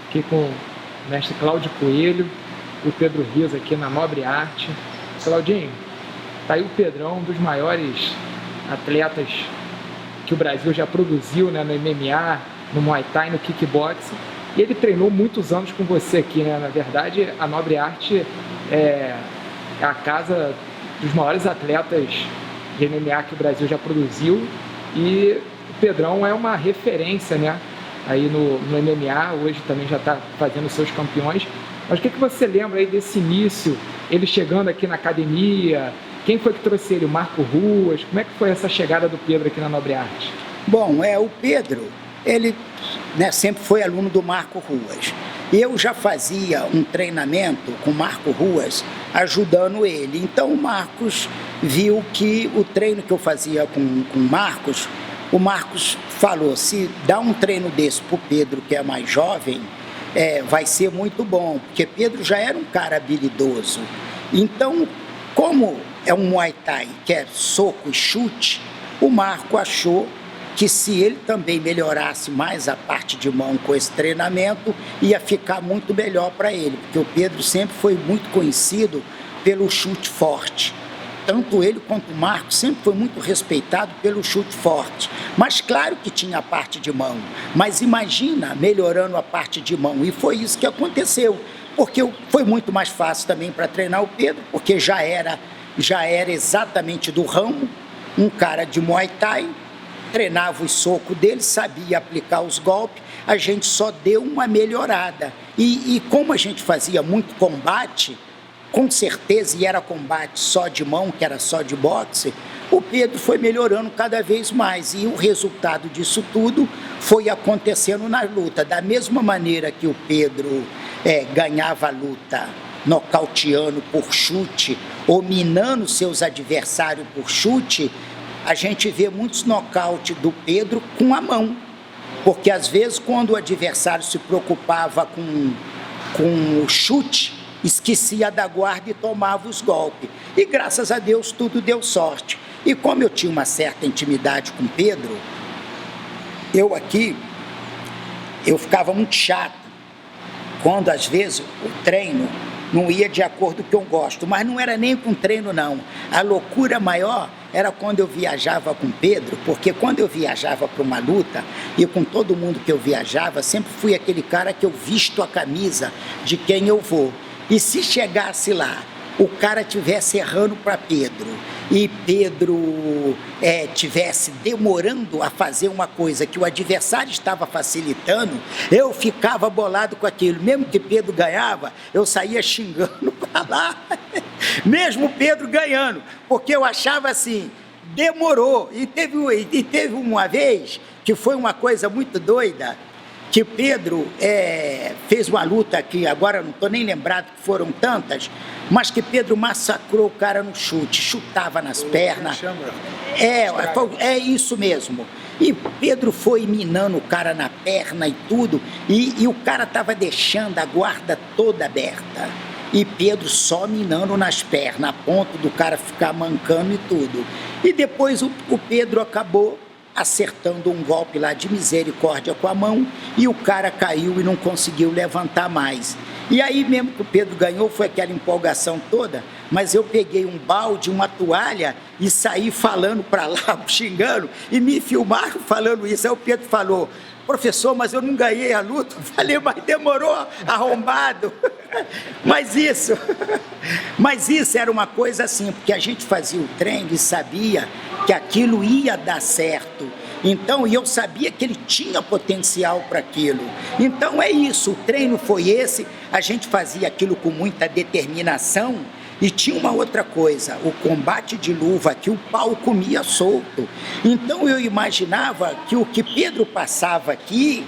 aqui com o mestre Cláudio Coelho e o Pedro Rios aqui na Nobre Arte. Claudinho, tá aí o Pedrão, um dos maiores atletas que o Brasil já produziu, né, no MMA, no Muay Thai, no kickboxing, e ele treinou muitos anos com você aqui, né? Na verdade, a Nobre Arte é a casa dos maiores atletas de MMA que o Brasil já produziu, e o Pedrão é uma referência, né, aí no MMA, hoje também já está fazendo seus campeões. Mas o que você lembra aí desse início, ele chegando aqui na academia? Quem foi que trouxe ele? O Marco Ruas? Como é que foi essa chegada do Pedro aqui na Nobre Arte? Bom, o Pedro, ele, né, sempre foi aluno do Marco Ruas. Eu já fazia um treinamento com o Marco Ruas, ajudando ele. Então o Marcos viu que o treino que eu fazia com o Marcos falou, se dá um treino desse para o Pedro, que é mais jovem, vai ser muito bom, porque Pedro já era um cara habilidoso. Então, como é um Muay Thai que é soco e chute, o Marco achou que se ele também melhorasse mais a parte de mão com esse treinamento, ia ficar muito melhor para ele, porque o Pedro sempre foi muito conhecido pelo chute forte. Tanto ele quanto o Marco sempre foi muito respeitado pelo chute forte. Mas claro que tinha a parte de mão. Mas imagina melhorando a parte de mão. E foi isso que aconteceu. Porque foi muito mais fácil também para treinar o Pedro, porque já era exatamente do ramo, um cara de Muay Thai, treinava os socos dele, sabia aplicar os golpes, a gente só deu uma melhorada. E como a gente fazia muito combate, com certeza, e era combate só de mão, que era só de boxe, o Pedro foi melhorando cada vez mais. E o resultado disso tudo foi acontecendo na luta. Da mesma maneira que o Pedro ganhava a luta nocauteando por chute, ou minando seus adversários por chute, a gente vê muitos nocautes do Pedro com a mão. Porque às vezes quando o adversário se preocupava com o chute, esquecia da guarda e tomava os golpes. E graças a Deus tudo deu sorte. E como eu tinha uma certa intimidade com Pedro, eu ficava muito chato quando às vezes o treino não ia de acordo com o que eu gosto. Mas não era nem com treino não. A loucura maior era quando eu viajava com Pedro, porque quando eu viajava para uma luta, e com todo mundo que eu viajava, sempre fui aquele cara que eu visto a camisa de quem eu vou. E se chegasse lá, o cara estivesse errando para Pedro, e Pedro estivesse demorando a fazer uma coisa que o adversário estava facilitando, eu ficava bolado com aquilo. Mesmo que Pedro ganhava, eu saía xingando para lá, mesmo Pedro ganhando, porque eu achava assim, demorou. E teve uma vez que foi uma coisa muito doida, que Pedro fez uma luta que agora não estou nem lembrado que foram tantas, mas que Pedro massacrou o cara no chute, chutava nas pernas. É isso mesmo. E Pedro foi minando o cara na perna e tudo, e o cara estava deixando a guarda toda aberta. E Pedro só minando nas pernas, a ponto do cara ficar mancando e tudo. E depois o Pedro acabou acertando um golpe lá de misericórdia com a mão, e o cara caiu e não conseguiu levantar mais. E aí mesmo que o Pedro ganhou, foi aquela empolgação toda, mas eu peguei um balde, uma toalha e saí falando para lá, xingando, e me filmaram falando isso. Aí o Pedro falou, professor, mas eu não ganhei a luta. Eu falei, mas demorou, arrombado. Mas isso era uma coisa assim, porque a gente fazia o treino e sabia que aquilo ia dar certo. Então, e eu sabia que ele tinha potencial para aquilo. Então é isso, o treino foi esse, a gente fazia aquilo com muita determinação. E tinha uma outra coisa, o combate de luva, que o pau comia solto. Então eu imaginava que o que Pedro passava aqui,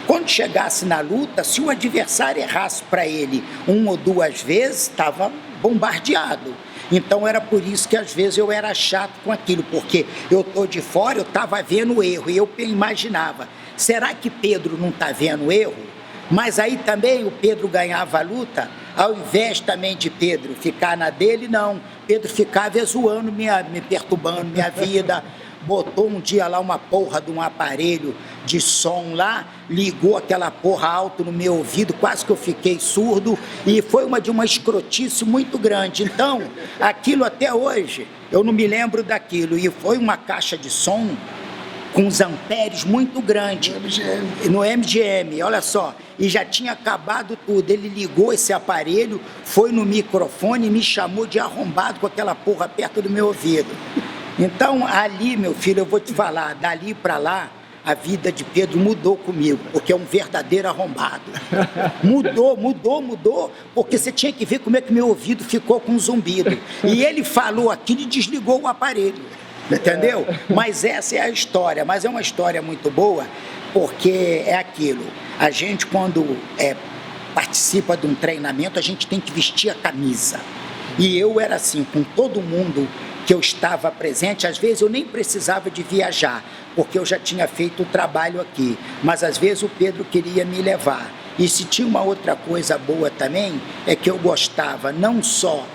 quando chegasse na luta, se o adversário errasse para ele uma ou duas vezes, estava bombardeado. Então era por isso que às vezes eu era chato com aquilo, porque eu estou de fora, eu estava vendo o erro, e eu imaginava, será que Pedro não está vendo o erro? Mas aí também o Pedro ganhava a luta, ao invés também de Pedro ficar na dele, não. Pedro ficava zoando, me perturbando minha vida, botou um dia lá uma porra de um aparelho de som lá, ligou aquela porra alto no meu ouvido, quase que eu fiquei surdo, e foi de uma escrotice muito grande. Então, aquilo até hoje, eu não me lembro daquilo, e foi uma caixa de som com uns amperes muito grandes. No MGM, olha só, e já tinha acabado tudo. Ele ligou esse aparelho, foi no microfone e me chamou de arrombado com aquela porra perto do meu ouvido. Então, ali, meu filho, eu vou te falar, dali para lá, a vida de Pedro mudou comigo, porque é um verdadeiro arrombado. Mudou, porque você tinha que ver como é que meu ouvido ficou com um zumbido. E ele falou aquilo e desligou o aparelho. Entendeu? Mas essa é a história, mas é uma história muito boa, porque é aquilo, a gente quando participa de um treinamento, a gente tem que vestir a camisa, e eu era assim, com todo mundo que eu estava presente, às vezes eu nem precisava de viajar, porque eu já tinha feito o trabalho aqui, mas às vezes o Pedro queria me levar, e se tinha uma outra coisa boa também, é que eu gostava não só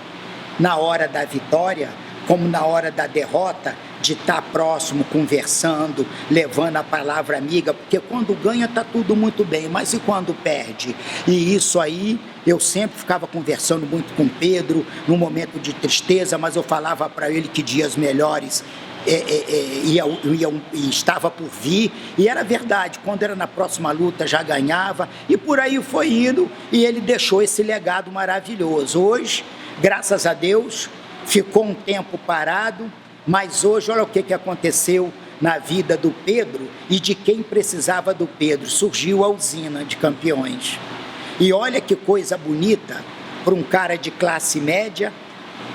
na hora da vitória, como na hora da derrota, de estar próximo, conversando, levando a palavra amiga, porque quando ganha está tudo muito bem, mas e quando perde? E isso aí, eu sempre ficava conversando muito com Pedro, num momento de tristeza, mas eu falava para ele que dias melhores estava por vir, e era verdade, quando era na próxima luta já ganhava, e por aí foi indo, e ele deixou esse legado maravilhoso. Hoje, graças a Deus, ficou um tempo parado, mas hoje olha o que aconteceu na vida do Pedro e de quem precisava do Pedro. Surgiu a usina de campeões. E olha que coisa bonita para um cara de classe média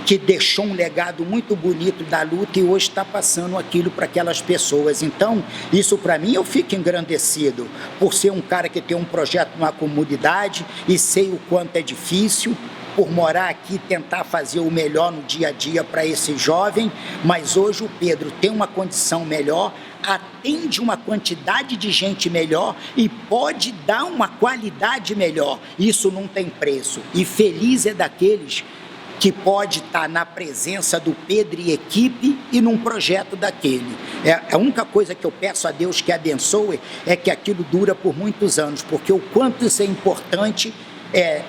que deixou um legado muito bonito da luta e hoje está passando aquilo para aquelas pessoas. Então, isso para mim, eu fico engrandecido por ser um cara que tem um projeto numa comunidade e sei o quanto é difícil, por morar aqui, tentar fazer o melhor no dia a dia para esse jovem, mas hoje o Pedro tem uma condição melhor, atende uma quantidade de gente melhor e pode dar uma qualidade melhor. Isso não tem preço. E feliz é daqueles que pode estar na presença do Pedro e equipe e num projeto daquele. A única coisa que eu peço a Deus que abençoe é que aquilo dura por muitos anos, porque o quanto isso é importante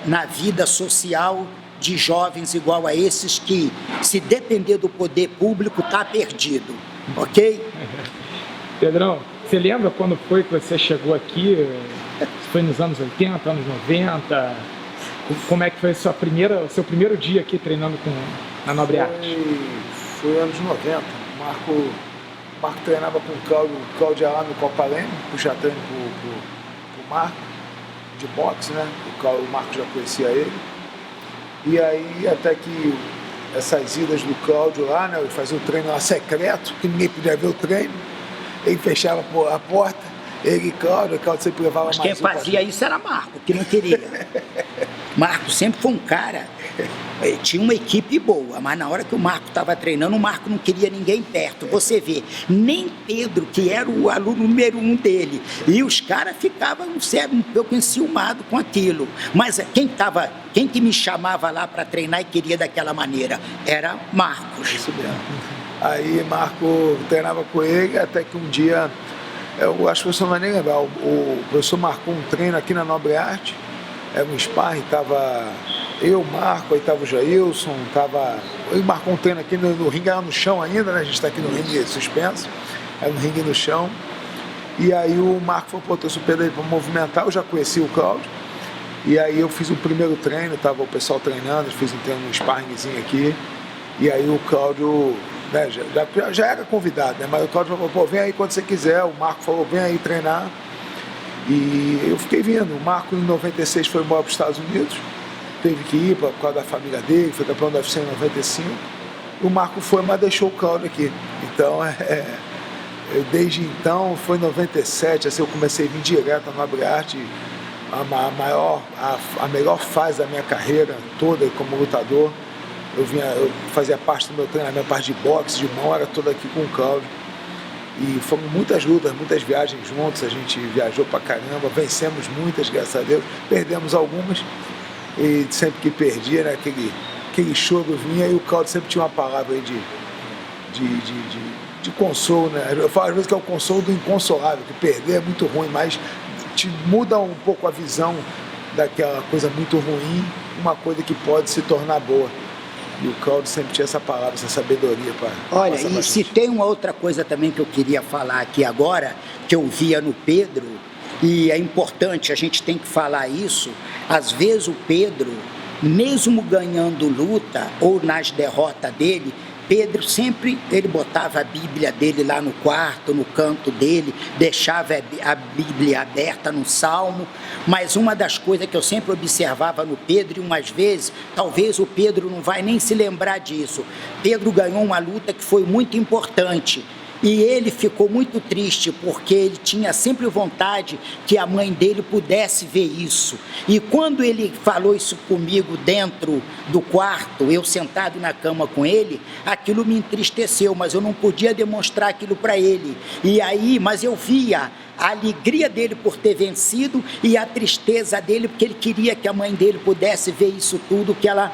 na vida social de jovens igual a esses que, se depender do poder público, está perdido, ok? Pedrão, você lembra quando foi que você chegou aqui? Foi nos anos 80, anos 90? Como é que foi o seu primeiro dia aqui treinando na Nobre Arte? Foi anos 90. O Marco treinava com o Cláudio lá no Copalém, puxar treino pro Marco, de boxe, né? O Marco já conhecia ele. E aí, até que essas idas do Cláudio lá, né? Ele fazia o treino lá secreto, que ninguém podia ver o treino. Ele fechava a porta, ele e Cláudio sempre levava mais. Mas quem fazia isso era Marco, que não queria. Marco sempre foi um cara, tinha uma equipe boa, mas na hora que o Marco estava treinando, o Marco não queria ninguém perto. Você vê, nem Pedro, que era o aluno número 1 dele, e os caras ficavam um pouco enciumados com aquilo. Mas quem que me chamava lá para treinar e queria daquela maneira? Era Marcos. Isso mesmo. Aí Marco treinava com ele, até que um dia, eu acho que você não vai nem lembrar, o professor marcou um treino aqui na Nobre Arte. Era um sparring, estava eu, Marco, aí estava o Jailson, ele marcou um treino aqui no ringue, era no chão ainda, né? A gente está aqui no ringue suspenso, era no ringue no chão. E aí o Marco falou, pô, trouxe o Pedro aí para movimentar, eu já conheci o Cláudio. E aí eu fiz o primeiro treino, estava o pessoal treinando, fiz um treino, um sparringzinho aqui. E aí o Cláudio, né, já era convidado, né? Mas o Cláudio falou, pô, vem aí quando você quiser. O Marco falou, vem aí treinar. E eu fiquei vindo. O Marco, em 96, foi embora para os Estados Unidos, teve que ir por causa da família dele, foi campeão da UFC em 95. O Marco foi, mas deixou o Cláudio aqui. Então, desde então, foi em 97, assim, eu comecei a vir direto na Nobre Arte, a melhor fase da minha carreira toda como lutador. Eu fazia parte do meu treinamento, parte de boxe, de mão, era toda aqui com o Cláudio. E foram muitas lutas, muitas viagens juntos, a gente viajou pra caramba, vencemos muitas, graças a Deus, perdemos algumas, e sempre que perdia, né, aquele choro vinha, e o Cláudio sempre tinha uma palavra aí de consolo, né? Eu falo às vezes que é o consolo do inconsolável, que perder é muito ruim, mas te muda um pouco a visão daquela coisa muito ruim, uma coisa que pode se tornar boa. E o Cláudio sempre tinha essa palavra, essa sabedoria para. Olha, e se tem uma outra coisa também que eu queria falar aqui agora, que eu via no Pedro, e é importante, a gente tem que falar isso, às vezes o Pedro, mesmo ganhando luta ou nas derrotas dele, Pedro sempre, ele botava a Bíblia dele lá no quarto, no canto dele, deixava a Bíblia aberta no Salmo, mas uma das coisas que eu sempre observava no Pedro, e umas vezes, talvez o Pedro não vai nem se lembrar disso, Pedro ganhou uma luta que foi muito importante, e ele ficou muito triste, porque ele tinha sempre vontade que a mãe dele pudesse ver isso. E quando ele falou isso comigo dentro do quarto, eu sentado na cama com ele, aquilo me entristeceu, mas eu não podia demonstrar aquilo para ele. E aí, mas eu via a alegria dele por ter vencido e a tristeza dele, porque ele queria que a mãe dele pudesse ver isso tudo, que ela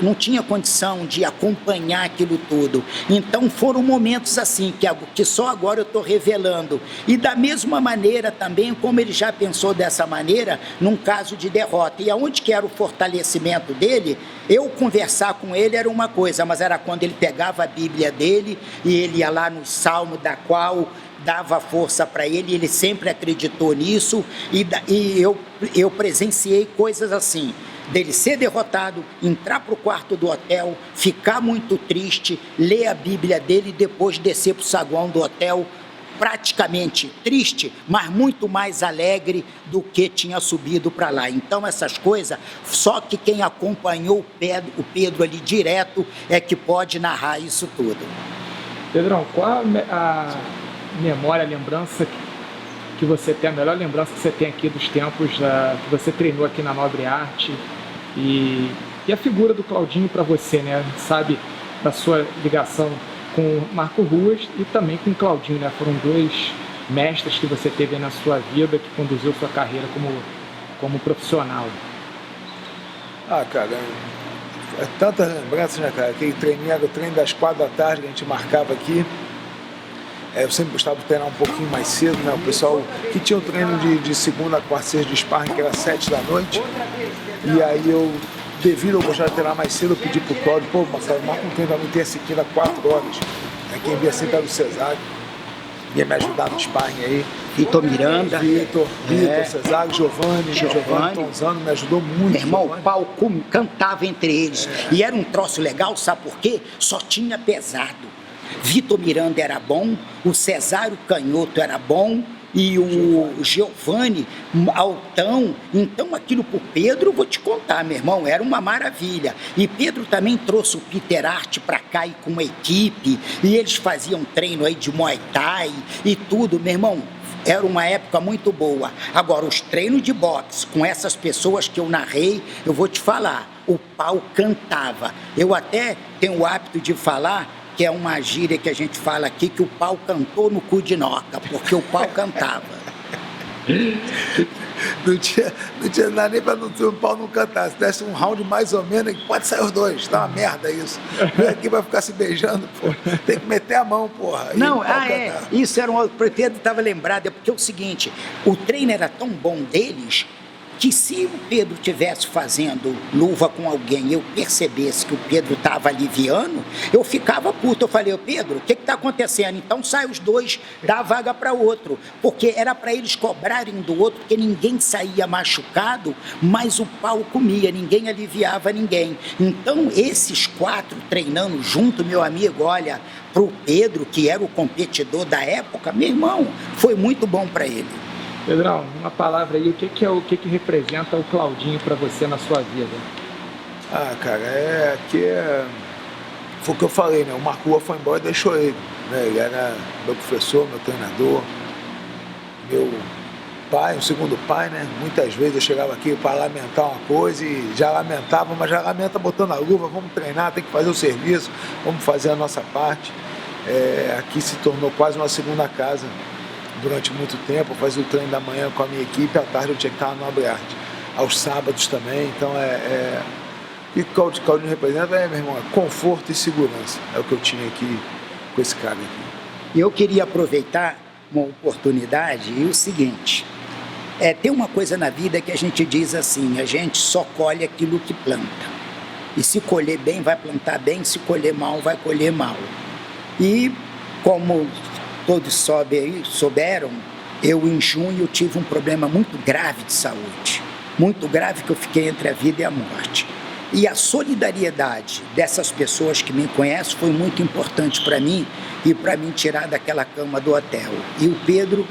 não tinha condição de acompanhar aquilo tudo. Então foram momentos assim, que só agora eu estou revelando. E da mesma maneira também, como ele já pensou dessa maneira, num caso de derrota. E aonde que era o fortalecimento dele, eu conversar com ele era uma coisa, mas era quando ele pegava a Bíblia dele e ele ia lá no Salmo da qual dava força para ele, ele sempre acreditou nisso, e eu presenciei coisas assim, dele ser derrotado, entrar para o quarto do hotel, ficar muito triste, ler a Bíblia dele e depois descer para o saguão do hotel, praticamente triste, mas muito mais alegre do que tinha subido para lá. Então essas coisas, só que quem acompanhou o Pedro ali direto é que pode narrar isso tudo. Pedrão, qual a memória, a lembrança que você tem, a melhor lembrança que você tem aqui dos tempos que você treinou aqui na Nobre Arte, e a figura do Claudinho para você, né? Sabe, da sua ligação com o Marco Ruas e também com o Claudinho, né? Foram dois mestres que você teve na sua vida, que conduziu sua carreira como profissional. Ah, cara, é tantas lembranças, né, cara? Aquele treininho era o treino das 4 da tarde que a gente marcava aqui. Eu sempre gostava de treinar um pouquinho mais cedo, né? O pessoal que tinha o treino de segunda a quarta, sexta de sparring, que era 7 da noite. E aí devido a eu gostar de treinar mais cedo, eu pedi pro Cláudio, pô, Marcelo, marca um treino pra mim ter esse aqui a 4 horas. Quem via sempre era o Cesário, ia me ajudar no sparring aí. Vitor Miranda. Vitor, Cesário, Giovanni Tonzano, me ajudou muito. Meu irmão, o pau cantava entre eles. E era um troço legal, sabe por quê? Só tinha pesado. Vitor Miranda era bom, o Cesário Canhoto era bom e o Giovanni altão. Então aquilo pro Pedro, vou te contar, meu irmão, era uma maravilha. E Pedro também trouxe o Peter Arte pra cá e com uma equipe, e eles faziam treino aí de Muay Thai e tudo, meu irmão. Era uma época muito boa. Agora, os treinos de boxe com essas pessoas que eu narrei, eu vou te falar, o pau cantava. Eu até tenho o hábito de falar, que é uma gíria que a gente fala aqui, que o pau cantou no cu de noca, porque o pau cantava. Não tinha nada nem para o pau não cantar. Se desse um round mais ou menos, pode sair os dois. Tá uma merda isso. Vem aqui vai ficar se beijando, pô. Tem que meter a mão, porra. Não, isso era o Pedro estava lembrado, é porque é o seguinte, o treino era tão bom deles, que se o Pedro estivesse fazendo luva com alguém e eu percebesse que o Pedro estava aliviando, eu ficava puto. Eu falei, Pedro, o que está acontecendo? Então sai os dois, dá a vaga para outro. Porque era para eles cobrarem do outro, porque ninguém saía machucado, mas o pau comia, ninguém aliviava ninguém. Então esses 4 treinando junto, meu amigo, olha, para o Pedro, que era o competidor da época, meu irmão, foi muito bom para ele. Pedrão, uma palavra aí, o que representa o Claudinho para você na sua vida? Ah, cara, foi o que eu falei, né? O Marco Rua foi embora e deixou ele, né? Ele era meu professor, meu treinador, meu pai, um segundo pai, né? Muitas vezes eu chegava aqui para lamentar uma coisa e já lamentava, mas já lamenta botando a luva, vamos treinar, tem que fazer o serviço, vamos fazer a nossa parte. Aqui se tornou quase uma segunda casa. Durante muito tempo, eu fazia o treino da manhã com a minha equipe, à tarde eu tinha que estar na Nobre Arte. Aos sábados também, então o que o Claudinho representa meu irmão, conforto e segurança. É o que eu tinha aqui com esse cara aqui. Eu queria aproveitar uma oportunidade e o seguinte, tem uma coisa na vida que a gente diz assim, a gente só colhe aquilo que planta. E se colher bem, vai plantar bem, se colher mal, vai colher mal. E como todos souberam, eu em junho tive um problema muito grave de saúde. Muito grave, que eu fiquei entre a vida e a morte. E a solidariedade dessas pessoas que me conhecem foi muito importante para mim e para me tirar daquela cama do hotel. E o Pedro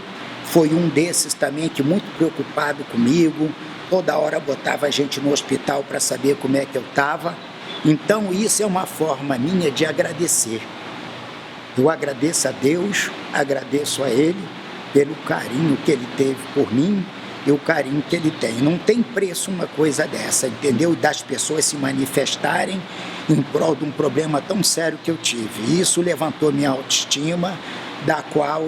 foi um desses também, que muito preocupado comigo, toda hora botava a gente no hospital para saber como é que eu estava. Então isso é uma forma minha de agradecer. Eu agradeço a Deus, agradeço a Ele pelo carinho que Ele teve por mim e o carinho que Ele tem. Não tem preço uma coisa dessa, entendeu? Das pessoas se manifestarem em prol de um problema tão sério que eu tive. Isso levantou minha autoestima, da qual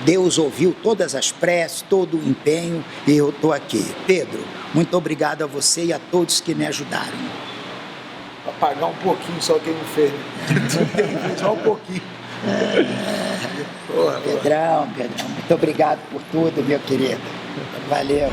Deus ouviu todas as preces, todo o empenho, e eu estou aqui. Pedro, muito obrigado a você e a todos que me ajudaram. Para pagar um pouquinho só quem não fez. Só um pouquinho. Pedrão, muito obrigado por tudo, meu querido. Valeu.